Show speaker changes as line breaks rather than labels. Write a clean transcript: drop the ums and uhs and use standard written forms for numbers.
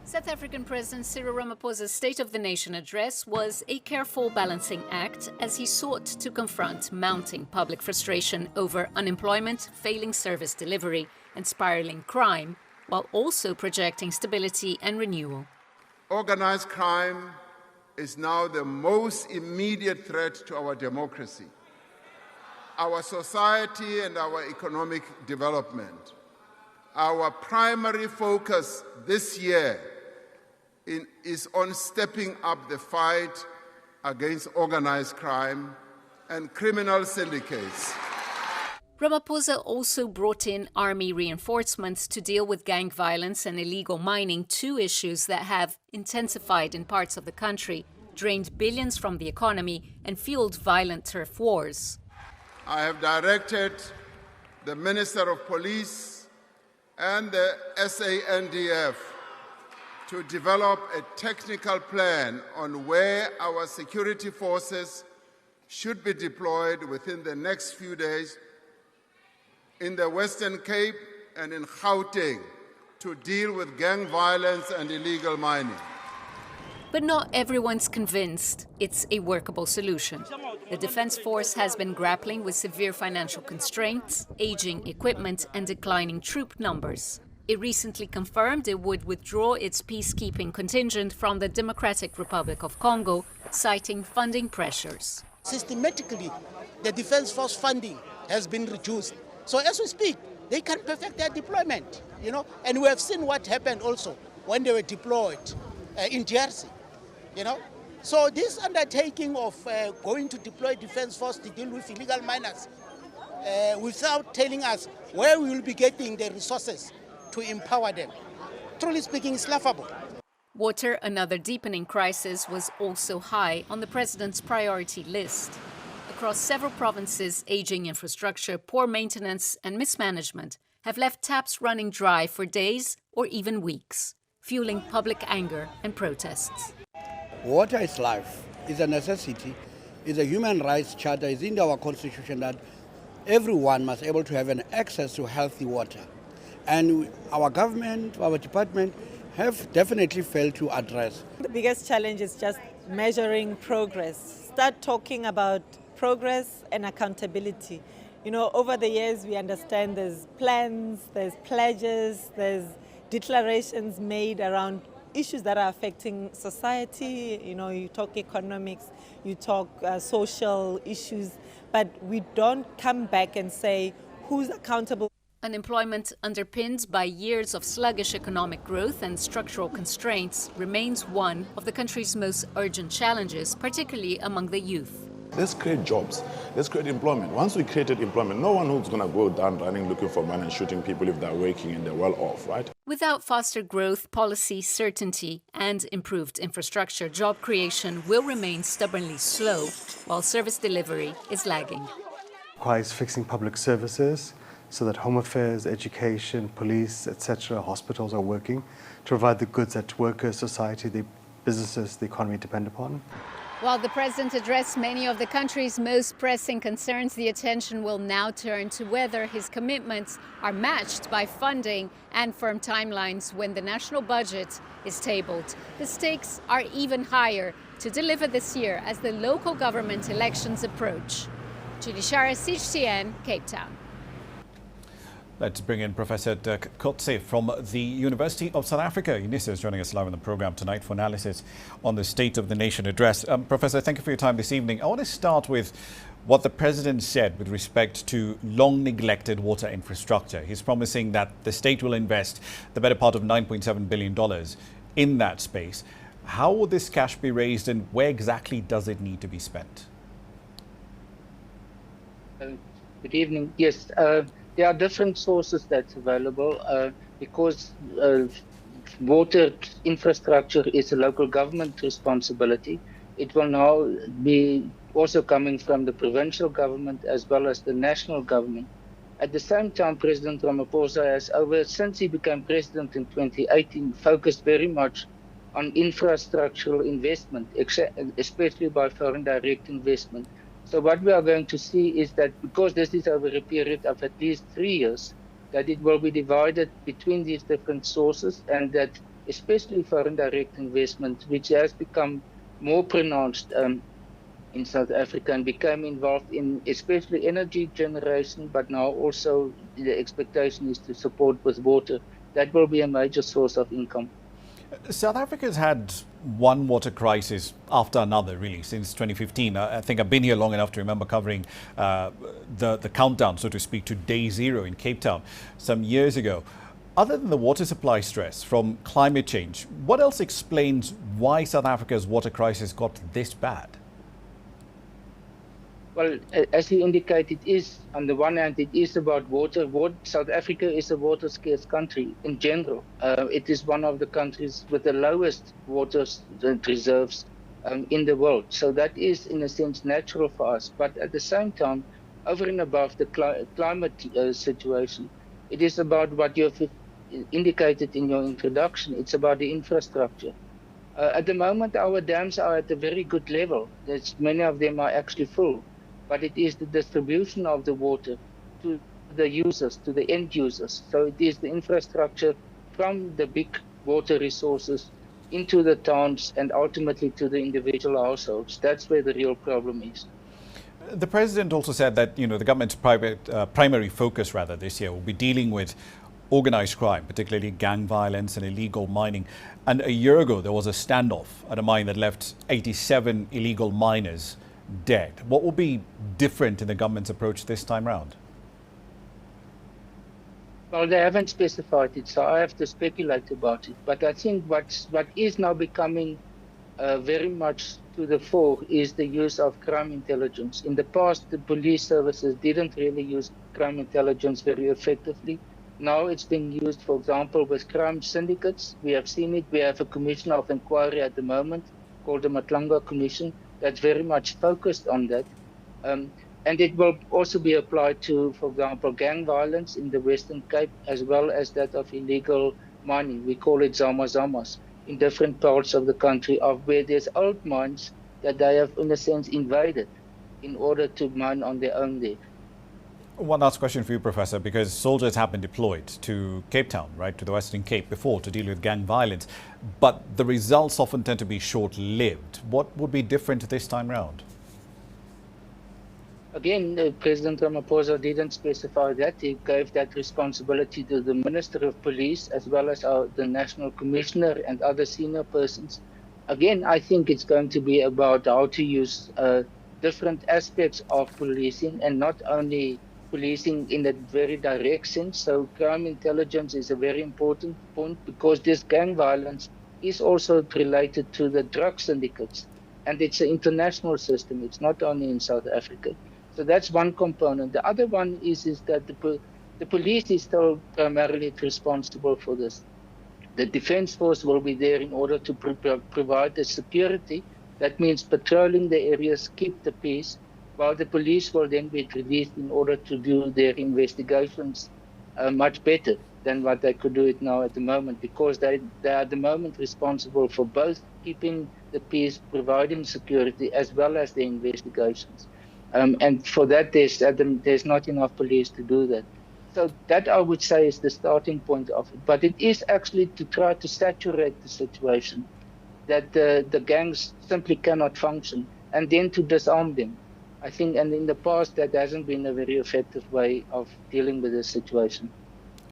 South African President Cyril Ramaphosa's State of the Nation address was a careful balancing act as he sought to confront mounting public frustration over unemployment, failing service delivery, and spiraling crime, while also projecting stability and renewal.
Organized crime is now the most immediate threat to our democracy, our society, and our economic development. Our primary focus this year is on stepping up the fight against organized crime and criminal syndicates.
Ramaphosa also brought in army reinforcements to deal with gang violence and illegal mining, two issues that have intensified in parts of the country, drained billions from the economy, and fueled violent turf wars.
I have directed the Minister of Police and the SANDF to develop a technical plan on where our security forces should be deployed within the next few days in the Western Cape and in Gauteng to deal with gang violence and illegal mining.
But not everyone's convinced it's a workable solution. The Defence Force has been grappling with severe financial constraints, aging equipment, and declining troop numbers. It recently confirmed it would withdraw its peacekeeping contingent from the Democratic Republic of Congo, citing funding pressures.
Systematically, the Defence Force funding has been reduced. So as we speak, they can perfect their deployment, and we have seen what happened also when they were deployed in DRC, So this undertaking of going to deploy Defence Force to deal with illegal miners without telling us where we will be getting the resources to empower them, truly speaking, is laughable.
Water, another deepening crisis, was also high on the president's priority list. Across several provinces, aging infrastructure, poor maintenance and mismanagement have left taps running dry for days or even weeks, fueling public anger and protests.
Water is life, it's a necessity, it's a human rights charter, it's in our constitution that everyone must be able to have an access to healthy water. And our government, our department have definitely failed to address.
The biggest challenge is just measuring progress. Start talking about progress and accountability. Over the years we understand there's plans, there's pledges, there's declarations made around issues that are affecting society. You talk economics, you talk social issues, but we don't come back and say who's accountable.
Unemployment, underpinned by years of sluggish economic growth and structural constraints, remains one of the country's most urgent challenges, particularly among the youth.
Let's create jobs. Let's create employment. Once we created employment, no one who's going to go down running looking for money and shooting people if they're working and they're well off, right?
Without faster growth, policy certainty, and improved infrastructure, job creation will remain stubbornly slow, while service delivery is lagging.
Requires fixing public services so that home affairs, education, police, etc., hospitals are working to provide the goods that workers, society, the businesses, the economy depend upon.
While the president addressed many of the country's most pressing concerns, the attention will now turn to whether his commitments are matched by funding and firm timelines when the national budget is tabled. The stakes are even higher to deliver this year as the local government elections approach. Julie Shara, CGTN, Cape Town.
Let's bring in Professor Dirk Coetzee from the University of South Africa. UNISA is joining us live on the program tonight for analysis on the State of the Nation address. Professor, thank you for your time this evening. I want to start with what the president said with respect to long neglected water infrastructure. He's promising that the state will invest the better part of $9.7 billion in that space. How will this cash be raised and where exactly does it need to be spent?
Good evening. Yes. There are different sources that's available because water infrastructure is a local government responsibility. It will now be also coming from the provincial government as well as the national government. At the same time, President Ramaphosa has, since he became president in 2018, focused very much on infrastructural investment, especially by foreign direct investment. So what we are going to see is that because this is over a period of at least 3 years, that it will be divided between these different sources and that especially foreign direct investment, which has become more pronounced in South Africa and became involved in especially energy generation, but now also the expectation is to support with water. That will be a major source of income.
South Africa's had one water crisis after another, really, since 2015. I think I've been here long enough to remember covering the countdown, so to speak, to day zero in Cape Town some years ago. Other than the water supply stress from climate change, what else explains why South Africa's water crisis got this bad?
Well, as you indicated, on the one hand, it is about water. South Africa is a water scarce country in general. It is one of the countries with the lowest water reserves in the world. So that is, in a sense, natural for us. But at the same time, over and above the climate situation, it is about what you have indicated in your introduction. It's about the infrastructure. At the moment, our dams are at a very good level. Many of them are actually full. But it is the distribution of the water to the users, to the end users. So it is the infrastructure from the big water resources into the towns and ultimately to the individual households. That's where the real problem is.
The president also said that, the government's primary focus this year will be dealing with organized crime, particularly gang violence and illegal mining. And a year ago, there was a standoff at a mine that left 87 illegal miners dead. What will be different in the government's approach this time round?
Well, they haven't specified it, so I have to speculate about it. But I think what is now becoming very much to the fore is the use of crime intelligence. In the past, the police services didn't really use crime intelligence very effectively. Now it's being used, for example, with crime syndicates. We have seen it. We have a commission of inquiry at the moment called the Matlanga Commission that's very much focused on that. And it will also be applied to, for example, gang violence in the Western Cape, as well as that of illegal mining. We call it zama-zamas in different parts of the country, of where there's old mines that they have, in a sense, invaded in order to mine on their own there.
One last question for you, Professor, because soldiers have been deployed to Cape Town, right, to the Western Cape before to deal with gang violence, but the results often tend to be short-lived. What would be different this time round?
Again, President Ramaphosa didn't specify that. He gave that responsibility to the Minister of Police, as well as the National Commissioner and other senior persons. Again, I think it's going to be about how to use different aspects of policing, and not only policing in a very direct sense. So crime intelligence is a very important point, because this gang violence is also related to the drug syndicates. And it's an international system. It's not only in South Africa. So that's one component. The other one is that the police is still primarily responsible for this. The defense force will be there in order to provide the security. That means patrolling the areas, keep the peace, while the police will then be released in order to do their investigations much better than what they could do it now at the moment, because they are at the moment responsible for both keeping the peace, providing security, as well as the investigations. And for that, there's not enough police to do that. So that, I would say, is the starting point of it. But it is actually to try to saturate the situation, that the gangs simply cannot function, and then to disarm them. I think, and in the past, that hasn't been a very effective way of dealing with this situation.